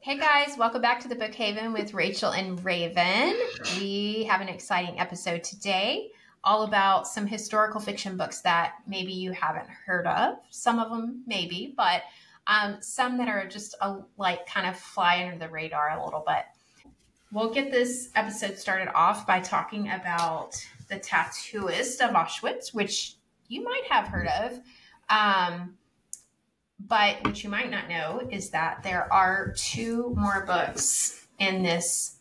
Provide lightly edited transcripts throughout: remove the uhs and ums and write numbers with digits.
Hey guys, welcome back to the Book Haven with Rachel and Raven. We have an exciting episode today, all about some historical fiction books that maybe you haven't heard of. Some of them maybe, but some that are just kind of fly under the radar a little bit. We'll get this episode started off by talking about The Tattooist of Auschwitz, which you might have heard of. But what you might not know is that there are two more books in this.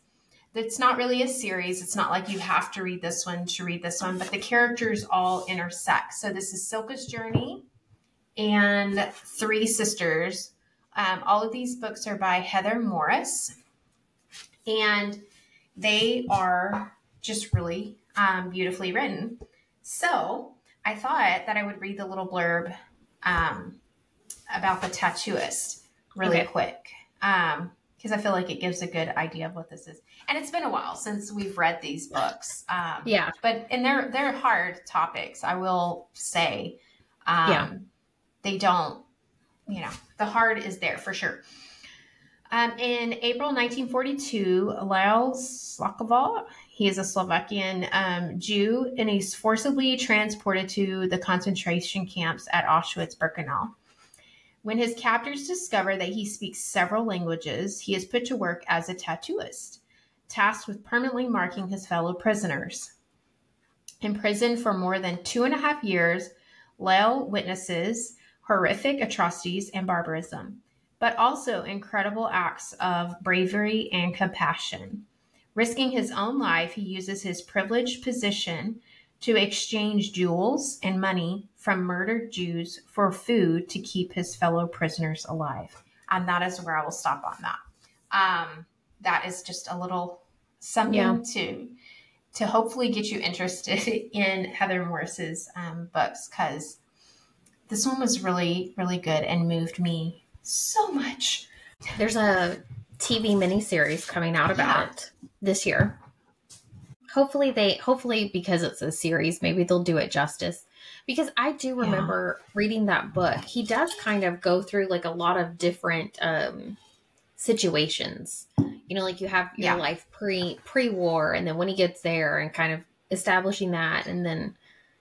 It's not really a series. It's not like you have to read this one to read this one, but the characters all intersect. So this is Silka's Journey and Three Sisters. All of these books are by Heather Morris, and they are just really beautifully written. So I thought that I would read the little blurb about The Tattooist really quick, because I feel like it gives a good idea of what this is. And it's been a while since we've read these books. But they're hard topics, I will say. They don't, the hard is there for sure. In April 1942, Lyle Slakoval, he is a Slovakian Jew, and he's forcibly transported to the concentration camps at Auschwitz-Birkenau. When his captors discover that he speaks several languages, he is put to work as a tattooist, tasked with permanently marking his fellow prisoners. Imprisoned for more than 2.5 years, Lyle witnesses horrific atrocities and barbarism, but also incredible acts of bravery and compassion. Risking his own life, he uses his privileged position to exchange jewels and money from murdered Jews for food to keep his fellow prisoners alive. And that is where I will stop on that. That is just a little something to hopefully get you interested in Heather Morris's books, because this one was really, really good and moved me so much. There's a TV miniseries coming out about it this year. Hopefully because it's a series, maybe they'll do it justice. Because I do remember reading that book. He does kind of go through like a lot of different situations. Like you have your life pre-war, and then when he gets there and kind of establishing that, and then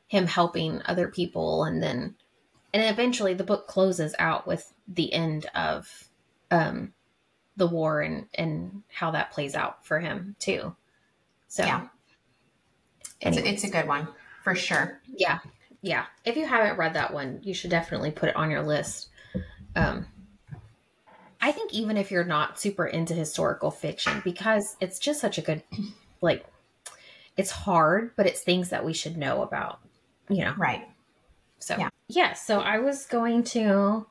him helping other people, and eventually the book closes out with the end of the war and how that plays out for him too. So it's a good one for sure. Yeah. If you haven't read that one, you should definitely put it on your list. I think even if you're not super into historical fiction, because it's just such a good, it's hard, but it's things that we should know about, Right. So, so I was going to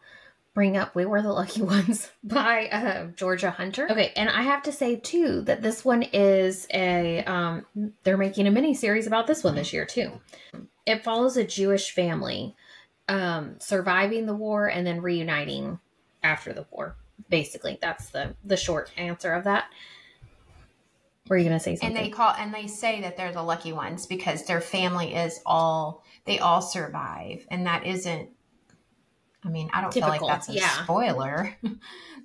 bring up We Were the Lucky Ones by Georgia Hunter. Okay, and I have to say, too, that this one is they're making a mini-series about this one this year, too. It follows a Jewish family surviving the war and then reuniting after the war. Basically, that's the short answer of that. Were you going to say something? And they say that they're the lucky ones because their family they all survive. And that isn't, I don't typical. feel like that's a spoiler.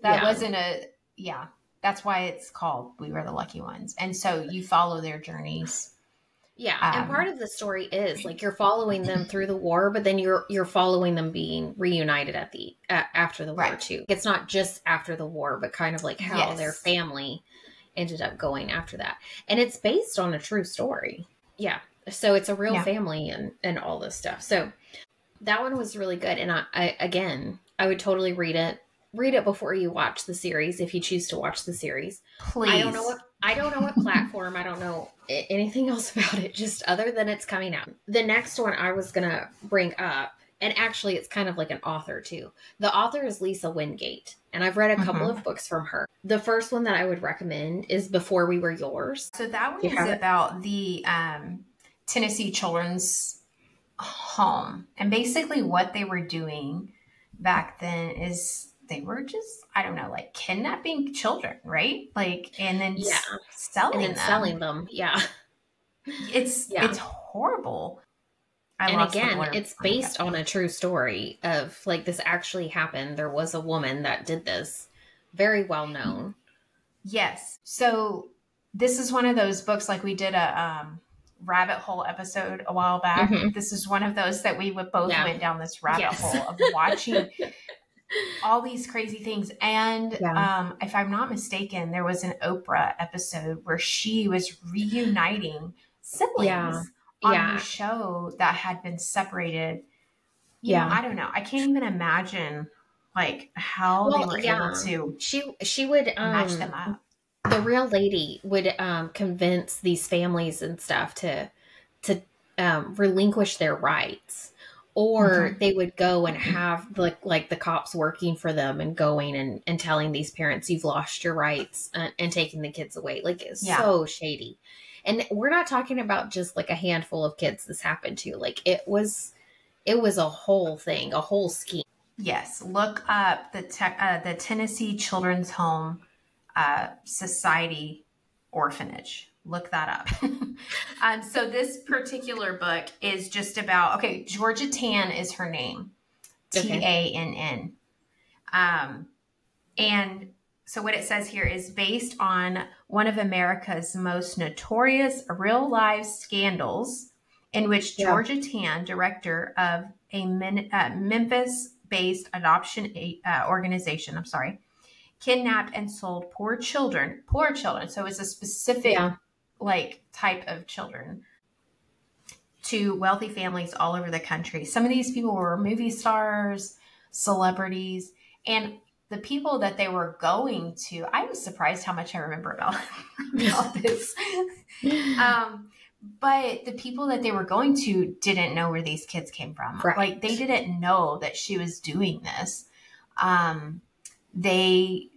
Wasn't that's why it's called We Were the Lucky Ones. And so you follow their journeys. Yeah. And part of the story is you're following them through the war, but then you're following them being reunited after the war too. It's not just after the war, but kind of how their family ended up going after that. And it's based on a true story. Yeah. So it's a real family and all this stuff. So that one was really good. And I would totally read it. Read it before you watch the series, if you choose to watch the series. Please. I don't know what platform. I don't know anything else about it, just other than it's coming out. The next one I was going to bring up, and actually it's kind of like an author too. The author is Lisa Wingate, and I've read a couple of books from her. The first one that I would recommend is Before We Were Yours. So that one is about the Tennessee Children's Home. And basically what they were doing back then is they were just, kidnapping children, right? And then selling them. Yeah. It's horrible. And again, it's based on a true story of this actually happened. There was a woman that did this very well known. Yes. So this is one of those books, like we did a rabbit hole episode a while back. Mm-hmm. This is one of those that we would both went down this rabbit hole of watching all these crazy things. And if I'm not mistaken, there was an Oprah episode where she was reuniting siblings on her show that had been separated. You know, I don't know. I can't even imagine like how they were able to she would match them up. The real lady would convince these families and stuff to relinquish their rights. Or they would go and have like the cops working for them and going and telling these parents, you've lost your rights, and taking the kids away. Like, it's so shady. And we're not talking about just like a handful of kids this happened to. Like, it was a whole thing, a whole scheme. Yes. Look up the Tennessee Children's Home Society Orphanage. Look that up. So this particular book is just about, Georgia Tann is her name. Tann. And so what it says here is based on one of America's most notorious real life scandals in which Georgia Tann, director of a Memphis-based adoption organization, kidnapped and sold poor children. So it's a specific type of children to wealthy families all over the country. Some of these people were movie stars, celebrities, and the people that they were going to, I was surprised how much I remember about this. But the people that they were going to didn't know where these kids came from. Right. Like, they didn't know that she was doing this. They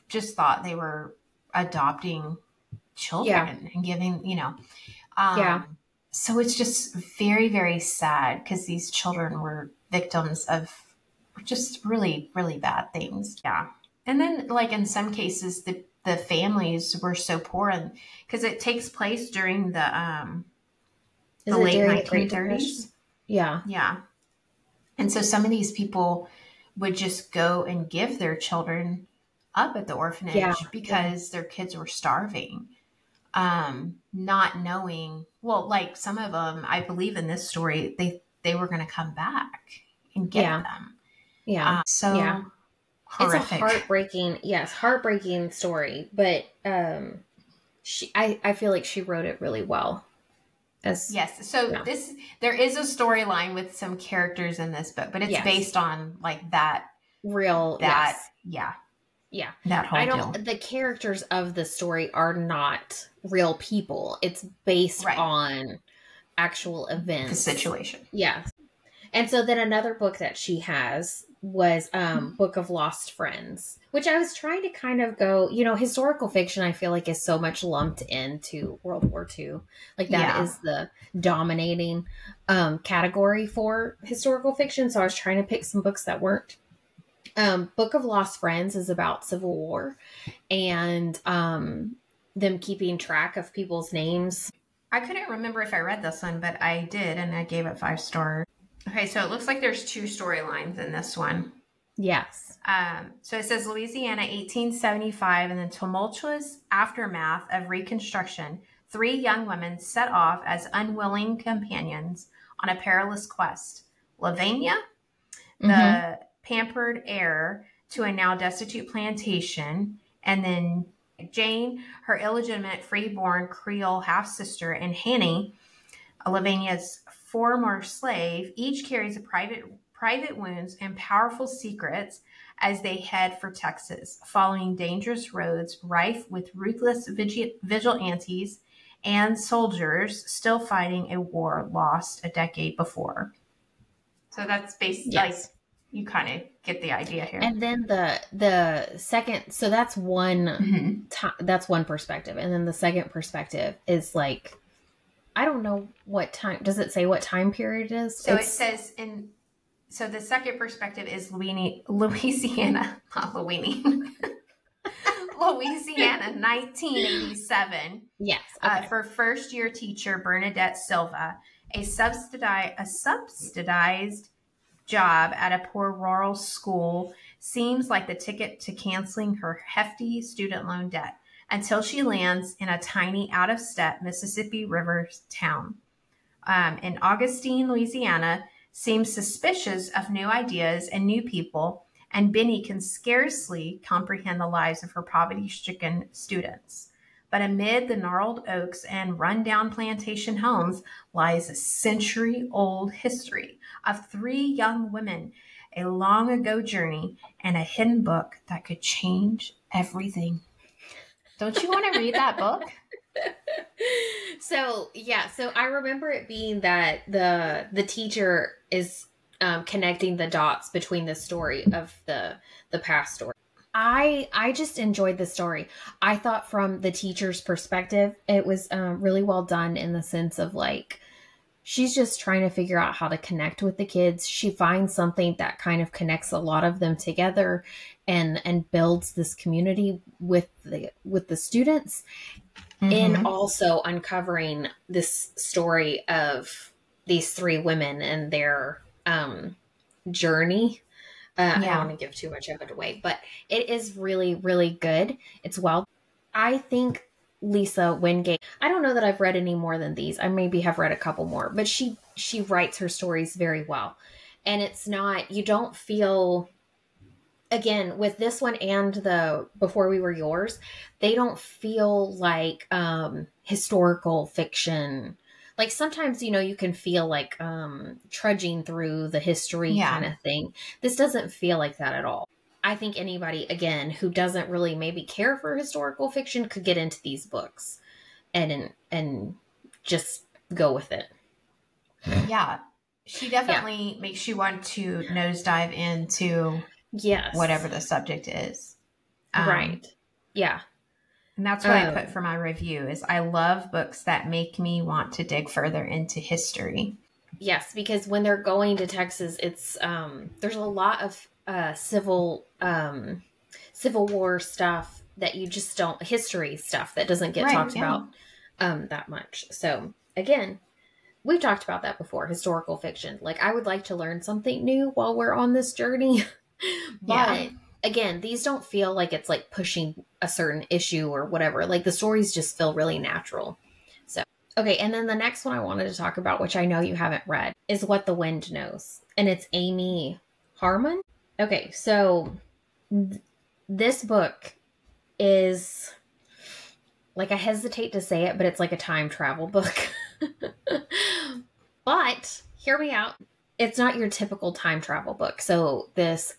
just thought they were adopting children and giving, so it's just very, very sad because these children were victims of just really, really bad things. Yeah. And then, like, in some cases, the families were so poor, and because it takes place during the late 1930s. Yeah. Yeah. And so some of these people would just go and give their children up at the orphanage because their kids were starving. Not knowing, well, like some of them, I believe in this story, they were going to come back and get them. Yeah. Horrific. It's a heartbreaking story, but I feel like she wrote it really well. There is a storyline with some characters in this book, but it's based on like that real that that whole deal. The characters of the story are not real people. It's based on actual events, the situation. Yeah. And so then another book that she has was Book of Lost Friends, which I was trying to kind of go, historical fiction, I feel like, is so much lumped into World War II. Like, that is the dominating category for historical fiction. So I was trying to pick some books that weren't. Book of Lost Friends is about Civil War and them keeping track of people's names. I couldn't remember if I read this one, but I did, and I gave it 5 stars. Okay, so it looks like there's 2 storylines in this one. Yes. So it says Louisiana, 1875, in the tumultuous aftermath of Reconstruction, 3 young women set off as unwilling companions on a perilous quest. Lavinia, the pampered heir to a now destitute plantation, and then Jane, her illegitimate freeborn Creole half-sister, and Hanny, Lavinia's former slave, each carries a private wounds and powerful secrets as they head for Texas, following dangerous roads rife with ruthless vigilantes and soldiers still fighting a war lost a decade before. So that's basically you kind of get the idea here. And then the second, so that's one that's one perspective, and then the second perspective is like, I don't know what time. Does it say what time period it is? So it says so the second perspective is Louisiana, not Louisiana, 1987. Yes. Okay. For first year teacher Bernadette Silva, a subsidized job at a poor rural school seems like the ticket to canceling her hefty student loan debt until she lands in a tiny out-of-step Mississippi River town. In Augustine, Louisiana, seems suspicious of new ideas and new people, and Benny can scarcely comprehend the lives of her poverty-stricken students. But amid the gnarled oaks and run-down plantation homes lies a century-old history of 3 young women, a long-ago journey, and a hidden book that could change everything. Don't you want to read that book? So I remember it being that the teacher is connecting the dots between the story of the past story. I just enjoyed the story. I thought from the teacher's perspective, it was really well done in the sense of like, she's just trying to figure out how to connect with the kids. She finds something that kind of connects a lot of them together and builds this community with the students. And also uncovering this story of these 3 women and their journey. I don't want to give too much of it away, but it is really, really good. It's well. I think Lisa Wingate, I don't know that I've read any more than these. I maybe have read a couple more, but she writes her stories very well. And it's not, you don't feel, again, with this one and the Before We Were Yours, they don't feel like historical fiction. Like sometimes, you can feel like trudging through the history kind of thing. This doesn't feel like that at all. I think anybody, again, who doesn't really maybe care for historical fiction could get into these books and just go with it. Yeah. She definitely makes you want to nosedive into whatever the subject is. Right. Yeah. And that's what I put for my review is I love books that make me want to dig further into history. Yes, because when they're going to Texas, it's there's a lot of Civil War stuff that you just don't, history stuff that doesn't get talked about that much. So again, we've talked about that before, historical fiction. Like I would like to learn something new while we're on this journey. But again, these don't feel like it's like pushing a certain issue or whatever. Like the stories just feel really natural. So, okay. And then the next one I wanted to talk about, which I know you haven't read, is What the Wind Knows. And it's Amy Harmon. Okay. So this book is like, I hesitate to say it, but it's like a time travel book. But hear me out. It's not your typical time travel book. So this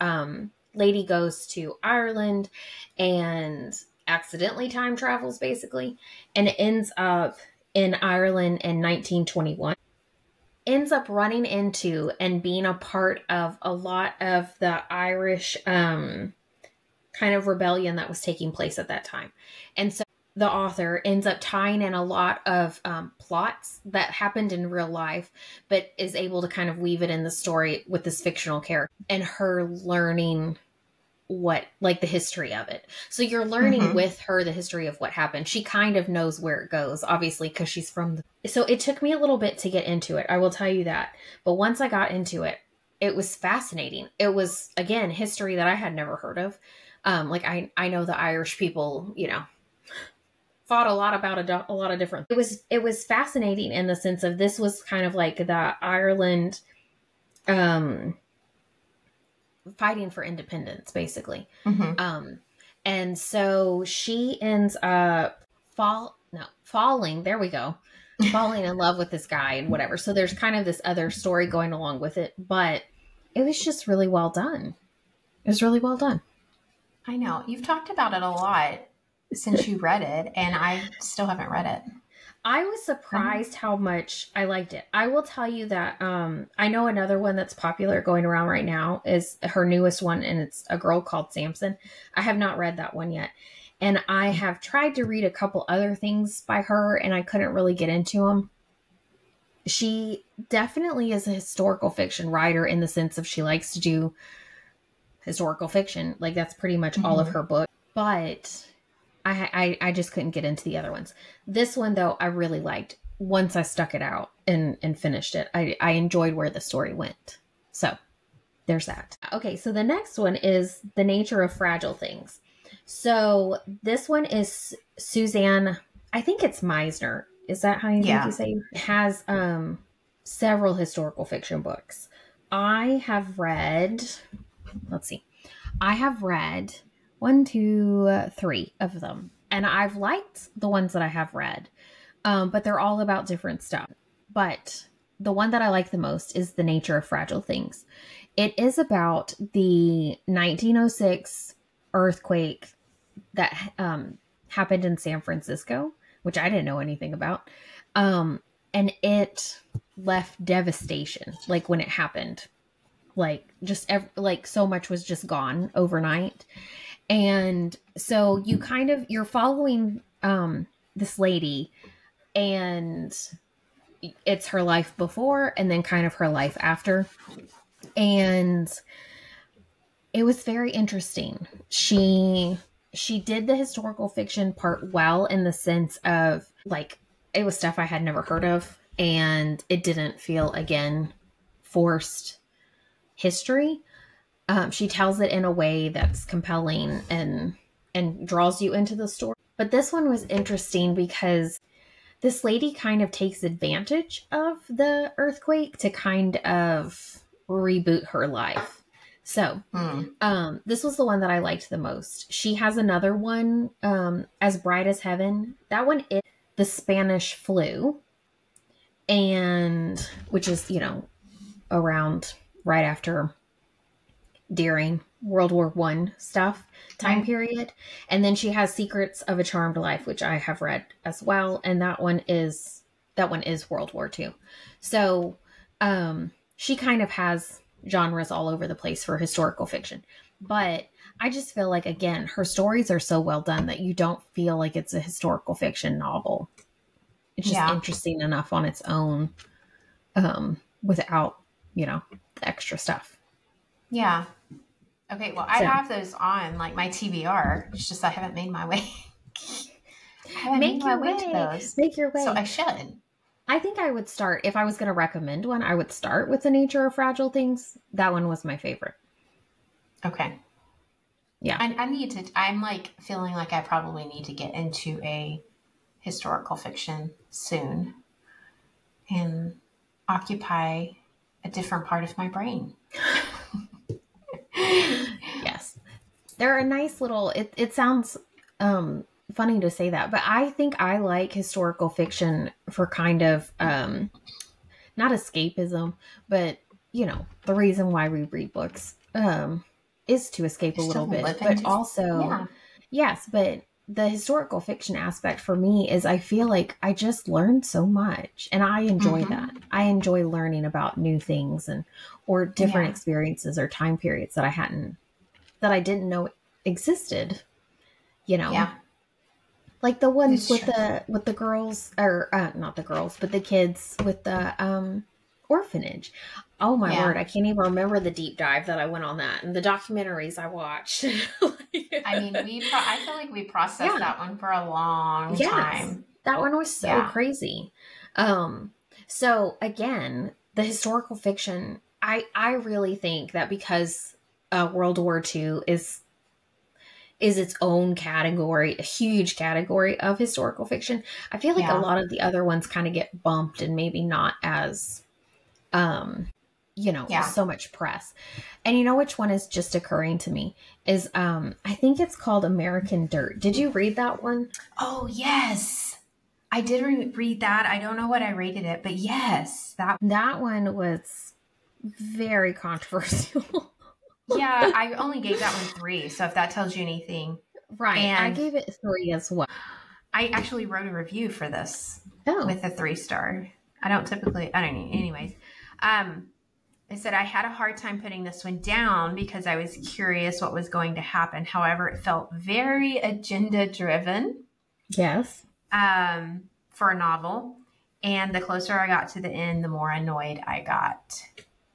lady goes to Ireland and accidentally time travels, basically, and ends up in Ireland in 1921. Ends up running into and being a part of a lot of the Irish kind of rebellion that was taking place at that time. And so the author ends up tying in a lot of plots that happened in real life, but is able to kind of weave it in the story with this fictional character and her learning what, like the history of it. So you're learning with her the history of what happened. She kind of knows where it goes, obviously, because she's from so it took me a little bit to get into it. I will tell you that. But once I got into it, it was fascinating. It was, again, history that I had never heard of. Like I know the Irish people, fought a lot about a lot of different. It was fascinating in the sense of this was kind of like the Ireland, fighting for independence, basically. And so she ends up falling. There we go. Falling in love with this guy and whatever. So there's kind of this other story going along with it, but it was just really well done. It was really well done. I know you've talked about it a lot since you read it, and I still haven't read it. I was surprised how much I liked it. I will tell you that I know another one that's popular going around right now is her newest one, and it's a girl called Samson. I have not read that one yet. And I have tried to read a couple other things by her, and I couldn't really get into them. She definitely is a historical fiction writer in the sense of she likes to do historical fiction. Like that's pretty much all of her books. But I just couldn't get into the other ones. This one, though, I really liked once I stuck it out and finished it. I enjoyed where the story went. So, there's that. Okay, so the next one is The Nature of Fragile Things. So this one is Suzanne, I think it's Meisner. Is that how you think you say? It has several historical fiction books. I have read 1, 2, 3 of them. And I've liked the ones that I have read. But they're all about different stuff. But the one that I like the most is The Nature of Fragile Things. It is about the 1906 earthquake that happened in San Francisco, which I didn't know anything about. And it left devastation, like when it happened. Like just like so much was just gone overnight. And so you're following this lady, and it's her life before and then kind of her life after. And it was very interesting. She did the historical fiction part well, in the sense of like, it was stuff I had never heard of, and it didn't feel, again, forced history. She tells it in a way that's compelling and draws you into the story. But this one was interesting because this lady kind of takes advantage of the earthquake to kind of reboot her life. So, this was the one that I liked the most. She has another one, As Bright as Heaven. That one is the Spanish flu, and which is, around right after, during World War I stuff time period. And then she has Secrets of a Charmed Life, which I have read as well. And that one is World War II. So, she kind of has genres all over the place for historical fiction. But I just feel like, again, her stories are so well done that you don't feel like it's a historical fiction novel. It's just interesting enough on its own, without, the extra stuff. Yeah. Okay, well, I have those on, like, my TBR. It's just I haven't made my way. Make your way to those. Make your way. So I should. I think I would start, if I was going to recommend one, I would start with The Nature of Fragile Things. That one was my favorite. Okay. Yeah. I'm like feeling like I probably need to get into a historical fiction soon and occupy a different part of my brain. Yes. They're a nice little, it sounds funny to say that, but I think I like historical fiction for kind of, not escapism, but the reason why we read books, is to escape a little bit, but also, yes, but the historical fiction aspect for me is I feel like I just learned so much, and I enjoy that. I enjoy learning about new things or different experiences or time periods that I didn't know existed, Yeah. Like the ones with the girls, or not the girls, but the kids with the orphanage. Oh my word, I can't even remember the deep dive that I went on that and the documentaries I watched. I mean, I feel like we processed that one for a long time. That one was so crazy. So again, the historical fiction, I really think that because World War II is its own category, a huge category of historical fiction. I feel like a lot of the other ones kind of get bumped and maybe not as, so much press. And you know which one is just occurring to me is, I think it's called American Dirt. Did you read that one? Oh, yes. I did read that. I don't know what I rated it, but yes. That one was very controversial. Yeah, I only gave that one 3. So if that tells you anything. Right. And I gave it 3 as well. I actually wrote a review for this with a 3-star. I don't know. Anyways. I said I had a hard time putting this one down because I was curious what was going to happen. However, it felt very agenda driven. Yes. For a novel. And the closer I got to the end, the more annoyed I got.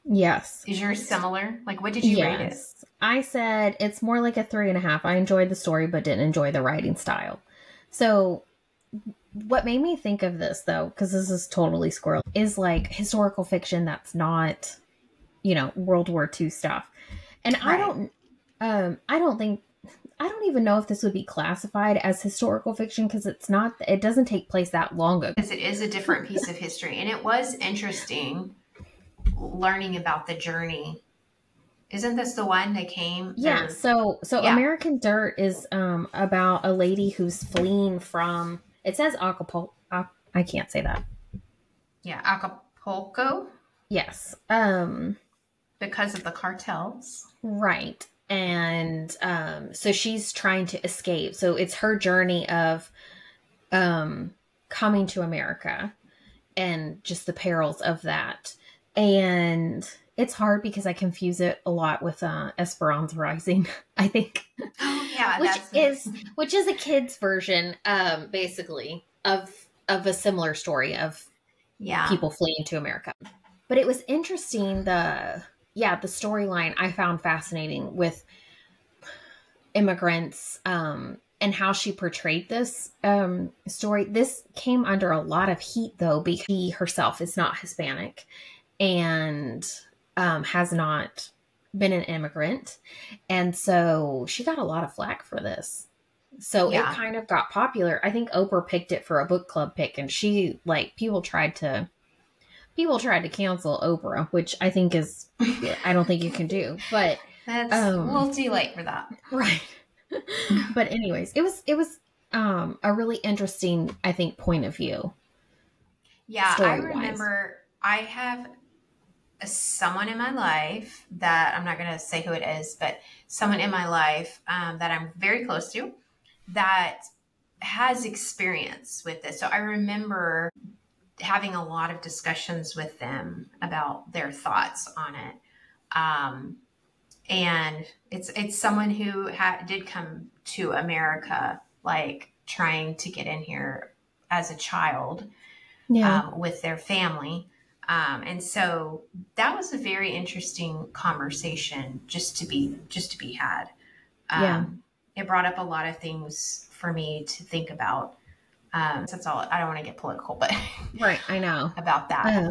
Yes. Is yours similar? Like, what did you rate it? I said it's more like a 3.5. I enjoyed the story, but didn't enjoy the writing style. So what made me think of this, though, because this is totally squirrel, is like historical fiction that's not World War II stuff. And right. I don't even know if this would be classified as historical fiction, because it doesn't take place that long ago. Because it is a different piece of history. And it was interesting learning about the journey. Isn't this the one that came? Yeah. So yeah. American Dirt is about a lady who's fleeing from, it says Acapulco. I can't say that. Yeah. Acapulco. Yes. Because of the cartels. Right. And so she's trying to escape. So it's her journey of coming to America and just the perils of that. And it's hard because I confuse it a lot with Esperanza Rising, I think. Oh, yeah. Which is a kid's version, basically, of a similar story of people fleeing to America. But it was interesting, the storyline I found fascinating with immigrants and how she portrayed this story. This came under a lot of heat, though, because she herself is not Hispanic and has not been an immigrant. And so she got a lot of flack for this. So it kind of got popular. I think Oprah picked it for a book club pick, and she, people tried to cancel Oprah, which I think I don't think you can do, but that's a little too late for that. Right. But anyways, it was a really interesting, I think, point of view. Yeah. I remember I have someone in my life that I'm not going to say who it is, but someone in my life that I'm very close to that has experience with this. So I remember having a lot of discussions with them about their thoughts on it. And it's someone who did come to America, trying to get in here as a child, with their family. And so that was a very interesting conversation just to be had. It brought up a lot of things for me to think about. That's all. I don't want to get political, but right, I know about that.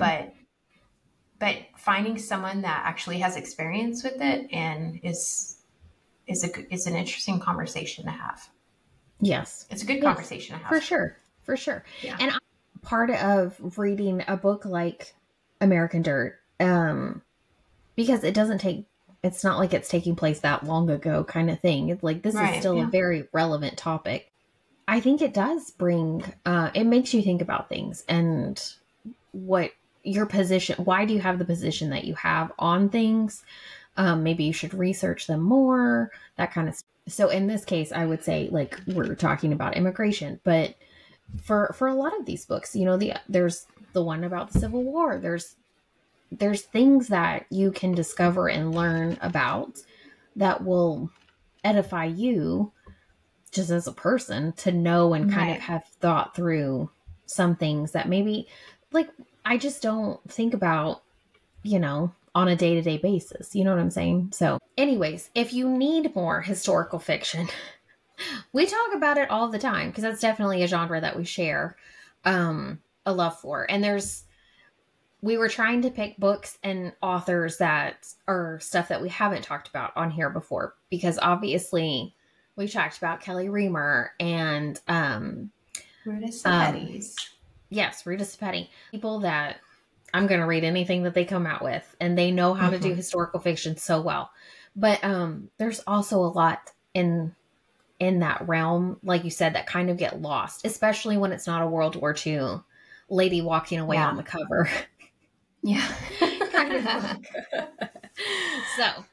But finding someone that actually has experience with it and is an interesting conversation to have. Yes, it's a good conversation to have for sure. Yeah. And part of reading a book like American Dirt, because it's not like it's taking place that long ago kind of thing. It's like, this is still a very relevant topic. I think it does bring, it makes you think about things and what your position, why do you have the position that you have on things? Maybe you should research them more, that kind of stuff. So in this case, I would say, we're talking about immigration, but for a lot of these books, there's the one about the Civil War. There's things that you can discover and learn about that will edify you just as a person, to know and kind of have thought through some things that maybe I just don't think about, on a day-to-day basis. You know what I'm saying? So anyways, if you need more historical fiction, we talk about it all the time because that's definitely a genre that we share a love for. And we were trying to pick books and authors that are stuff that we haven't talked about on here before, because obviously we talked about Kelly Reamer and Ruta Sepetys. Yes, Ruta Sepetys. People that I'm going to read anything that they come out with, and they know how to do historical fiction so well. But there's also a lot in that realm, like you said, that kind of get lost, especially when it's not a World War II lady walking away on the cover. Yeah. Kind of. So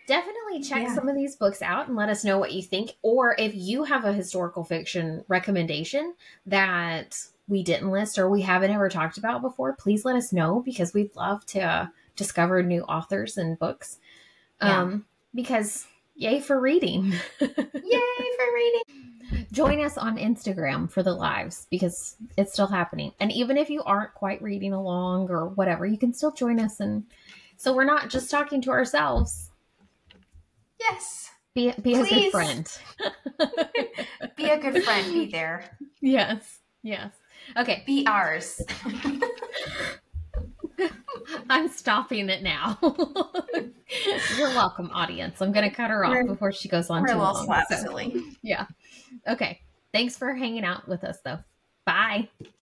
definitely check some of these books out and let us know what you think. Or if you have a historical fiction recommendation that we didn't list or we haven't ever talked about before, please let us know, because we'd love to discover new authors and books. Because yay for reading. Yay for reading. Join us on Instagram for the lives, because it's still happening. And even if you aren't quite reading along or whatever, you can still join us. And so we're not just talking to ourselves. Yes. Be a good friend. Be a good friend. Be there. Yes. Yes. Okay. Be ours. I'm stopping it now. You're welcome, audience. I'm going to cut her off before she goes on too long. Silly. Yeah. Okay. Thanks for hanging out with us, though. Bye.